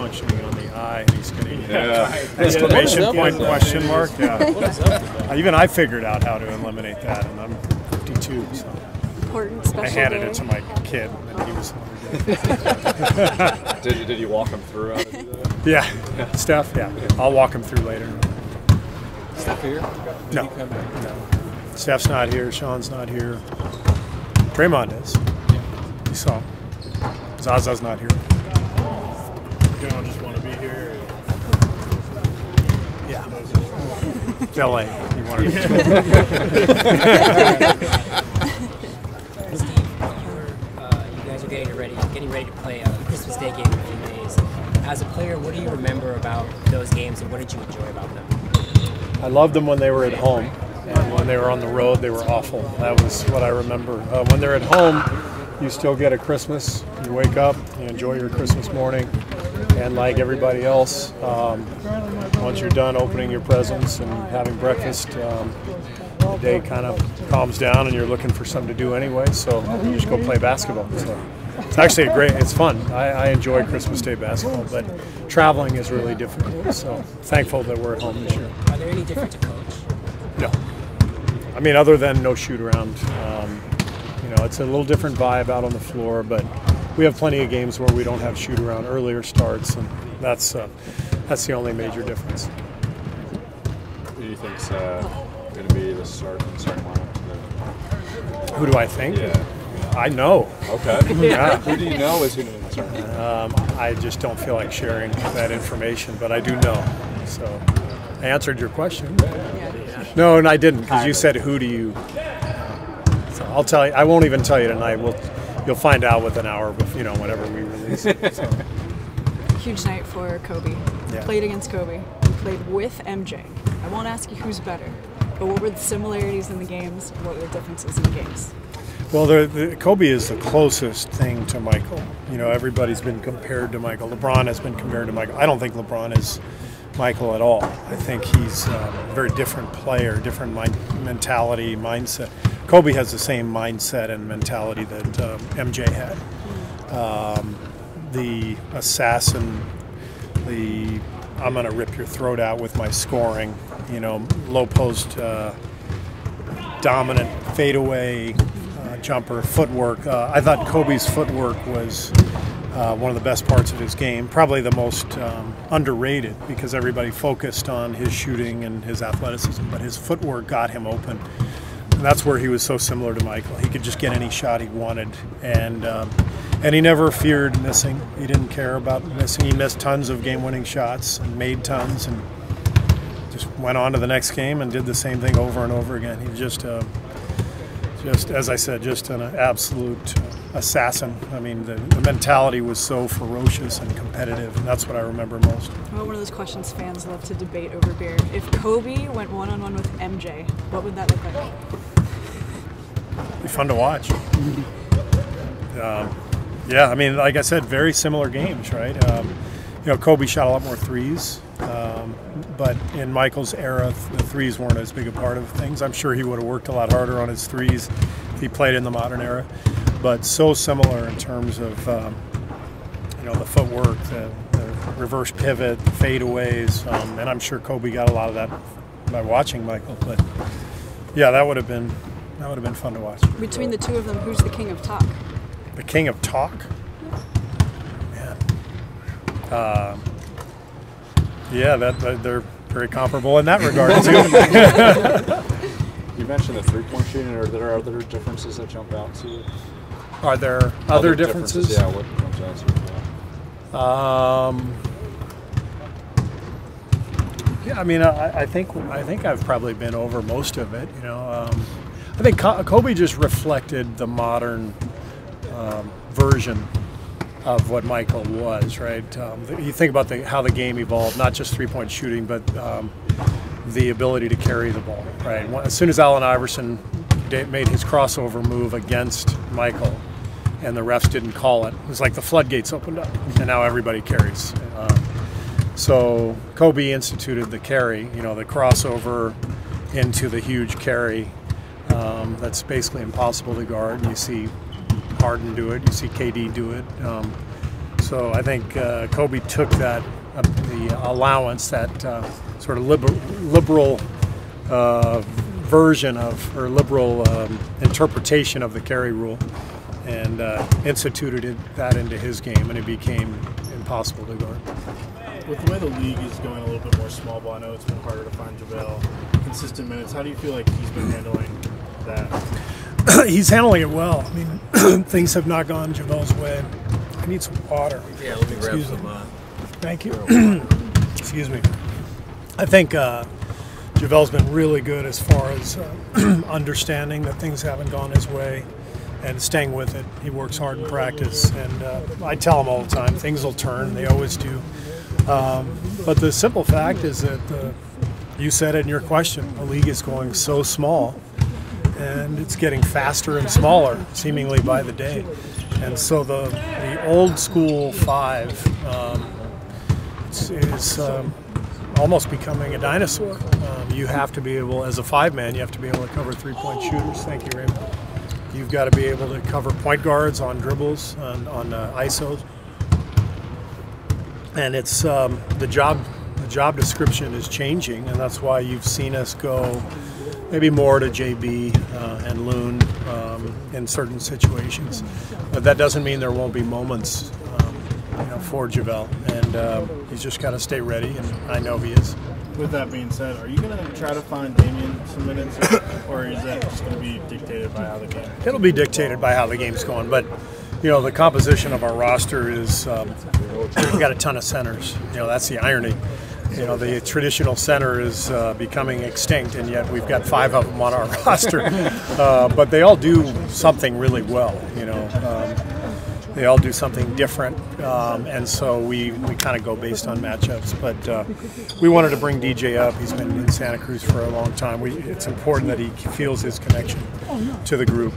malfunctioning on the eye, and he's getting exclamation point, question mark. Yeah. Even I figured out how to eliminate that, and I'm 52, so important special I handed day. it to my kid, and he was. Did you walk him through how to do that? Yeah, Steph. Yeah, I'll walk him through later. Steph here? No. Steph's not here. Sean's not here. Draymond is. You saw him. Zaza's not here. You don't just want to be here? Yeah. LA. You wanted to. Steve, you guys are getting ready to play a Christmas Day game in a few days. As a player, what do you remember about those games, and what did you enjoy about them? I loved them when they were at home, and when they were on the road, they were awful. That was what I remember. When they're at home, you still get a Christmas. You wake up, you enjoy your Christmas morning, and like everybody else, once you're done opening your presents and having breakfast, the day kind of calms down, and you're looking for something to do anyway. So you just go play basketball. So it's actually it's fun. I enjoy Christmas Day basketball, but traveling is really difficult. So thankful that we're at home this year. Are there any different to coach? No. I mean, other than no shoot around. It's a little different vibe out on the floor, but we have plenty of games where we don't have shoot around, earlier starts, and that's the only major difference. Who do you think's going to be the starting lineup? Who do I think? Yeah. I know. Okay. Yeah. Who do you know is going to be the starting lineup? I just don't feel like sharing that information, but I do know. So I answered your question. No, and I didn't, because you said, who do you... So I'll tell you. I won't even tell you tonight. You'll find out within an hour, whenever we release it. So. Huge night for Kobe. Yeah. Played against Kobe. You played with MJ. I won't ask you who's better, but what were the similarities in the games? What were the differences in the games? Well, Kobe is the closest thing to Michael. Everybody's been compared to Michael. LeBron has been compared to Michael. I don't think LeBron is Michael at all. I think he's a very different player, different mentality, mindset. Kobe has the same mindset and mentality that MJ had. The assassin, I'm going to rip your throat out with my scoring, low post, dominant fadeaway jumper, footwork. I thought Kobe's footwork was one of the best parts of his game, probably the most underrated, because everybody focused on his shooting and his athleticism, but his footwork got him open. And that's where he was so similar to Michael. He could just get any shot he wanted, and he never feared missing. He didn't care about missing. He missed tons of game-winning shots and made tons, and just went on to the next game and did the same thing over and over again. He was just as I said, just an absolute assassin. I mean, the mentality was so ferocious and competitive, and that's what I remember most. Well, one of those questions fans love to debate over beer. If Kobe went one-on-one with MJ, what would that look like? It'd be fun to watch. Yeah, I mean, like I said, very similar games, right? Kobe shot a lot more threes, but in Michael's era, the threes weren't as big a part of things. I'm sure he would have worked a lot harder on his threes if he played in the modern era, but so similar in terms of the footwork, the reverse pivot, the fadeaways, and I'm sure Kobe got a lot of that by watching Michael. But yeah, that would have been fun to watch. Between the two of them, who's the king of talk? The king of talk? Man. Yeah, they're very comparable in that regard too. You mentioned the three-point shooting. Are there other differences that jump out to you? Are there other differences? Yeah, what jumps out to you? Yeah, I mean, I think I've probably been over most of it. I think Kobe just reflected the modern version of what Michael was, right? You think about how the game evolved, not just three-point shooting, but the ability to carry the ball, right? As soon as Allen Iverson made his crossover move against Michael and the refs didn't call it, it was like the floodgates opened up, and now everybody carries. So Kobe instituted the carry, the crossover into the huge carry that's basically impossible to guard. You see Harden do it, you see KD do it. So I think Kobe took that the allowance, that sort of liberal version of, or liberal interpretation of the carry rule, and instituted that into his game, and it became impossible to guard. With the way the league is going a little bit more small ball, I know it's been harder to find JaVale consistent minutes. How do you feel like he's been handling that? He's handling it well. I mean, things have not gone JaVale's way. I need some water. Yeah, let me grab some. Thank you. Excuse me. I think JaVale's been really good as far as understanding that things haven't gone his way and staying with it. He works hard in practice, and I tell him all the time, things will turn. They always do. But the simple fact is that you said it in your question, the league is going so small, and it's getting faster and smaller, seemingly by the day. And so the old school five is almost becoming a dinosaur. You have to be able, as a five-man, you have to be able to cover three-point shooters. Thank you, Raymond. You've got to be able to cover point guards on dribbles, on ISOs. And it's the job description is changing, and that's why you've seen us go maybe more to JB and Loon in certain situations. But that doesn't mean there won't be moments for JaVale, and he's just got to stay ready, and I know he is. With that being said, are you going to try to find Damian some minutes, or is that just going to be dictated by how the game? It'll be dictated by how the game's going, but the composition of our roster is we've got a ton of centers. That's the irony. The traditional center is becoming extinct, and yet we've got 5 of them on our roster. But they all do something really well. They all do something different, and so we kind of go based on matchups. But we wanted to bring DJ up. He's been in Santa Cruz for a long time. It's important that he feels his connection to the group.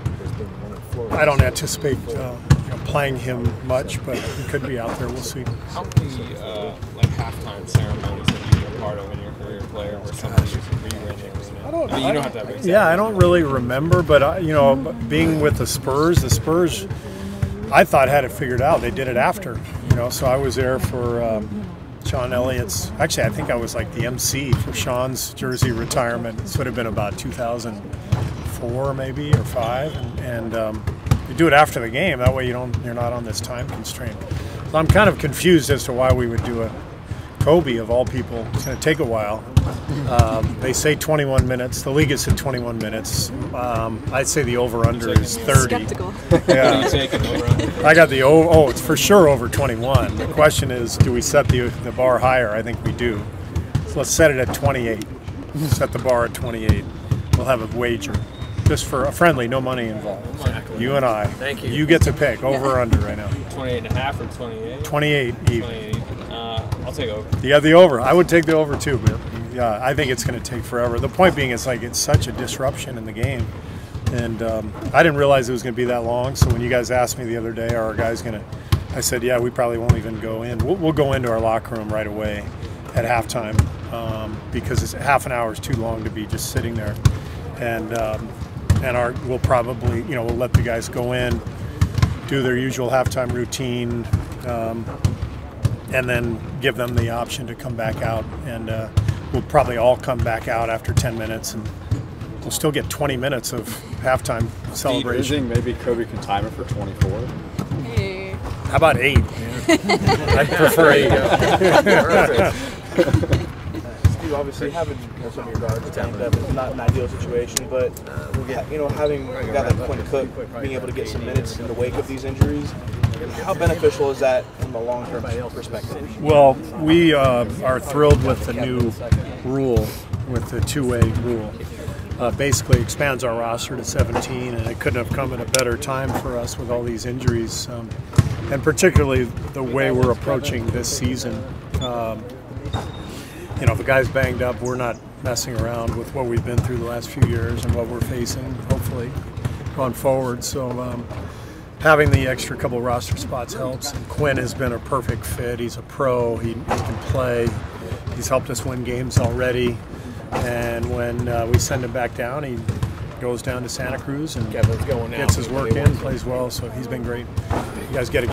I don't anticipate playing him much, but he could be out there. We'll see. How many halftime ceremonies have you been a part of in your career, player, where somebody's rewriting? You don't have to have I don't really remember, but being with the Spurs, I thought had it figured out. They did it after, so I was there for Sean Elliott's. Actually, I think I was like the MC for Sean's jersey retirement. This would have been about 2004 maybe or 5, and you do it after the game. That way you're not on this time constraint. So I'm kind of confused as to why we would do a Kobe of all people. It's going to take a while. They say 21 minutes. The league has said 21 minutes. I'd say the over/under is 30. Skeptical. Yeah. I got the over. Oh, it's for sure over 21. The question is, do we set the bar higher? I think we do. So let's set it at 28. Set the bar at 28. We'll have a wager. Just for a friendly, no money involved. Exactly. You and I. Thank you. You get to pick over or under right now. 28.5 or 28? 28 even. 28. I'll take over. You have the over. I would take the over too, but yeah, I think it's going to take forever. The point being, it's such a disruption in the game, and I didn't realize it was going to be that long. So when you guys asked me the other day, are our guys going to? I said, yeah, we probably won't even go in. We'll go into our locker room right away at halftime because it's half an hour is too long to be just sitting there, and we'll probably we'll let the guys go in, do their usual halftime routine. And then give them the option to come back out, and we'll probably all come back out after 10 minutes, and we'll still get 20 minutes of halftime celebration. Maybe Kobe can time it for 24. Hey. How about 8? I'd prefer 8. Steve, obviously having some of your guards banged up is not an ideal situation, but having a guy like Quinn Cook being able to get some minutes in the wake of these injuries, how beneficial is that from a long-term perspective? Well, we are thrilled with the new rule, with the two-way rule. Basically expands our roster to 17, and it couldn't have come at a better time for us with all these injuries, and particularly the way we're approaching this season. If the guy's banged up, we're not messing around with what we've been through the last few years and what we're facing, hopefully, going forward. So having the extra couple roster spots helps. And Quinn has been a perfect fit. He's a pro. He can play. He's helped us win games already. And when we send him back down, he goes down to Santa Cruz and gets his work in, plays well. So he's been great. You guys get a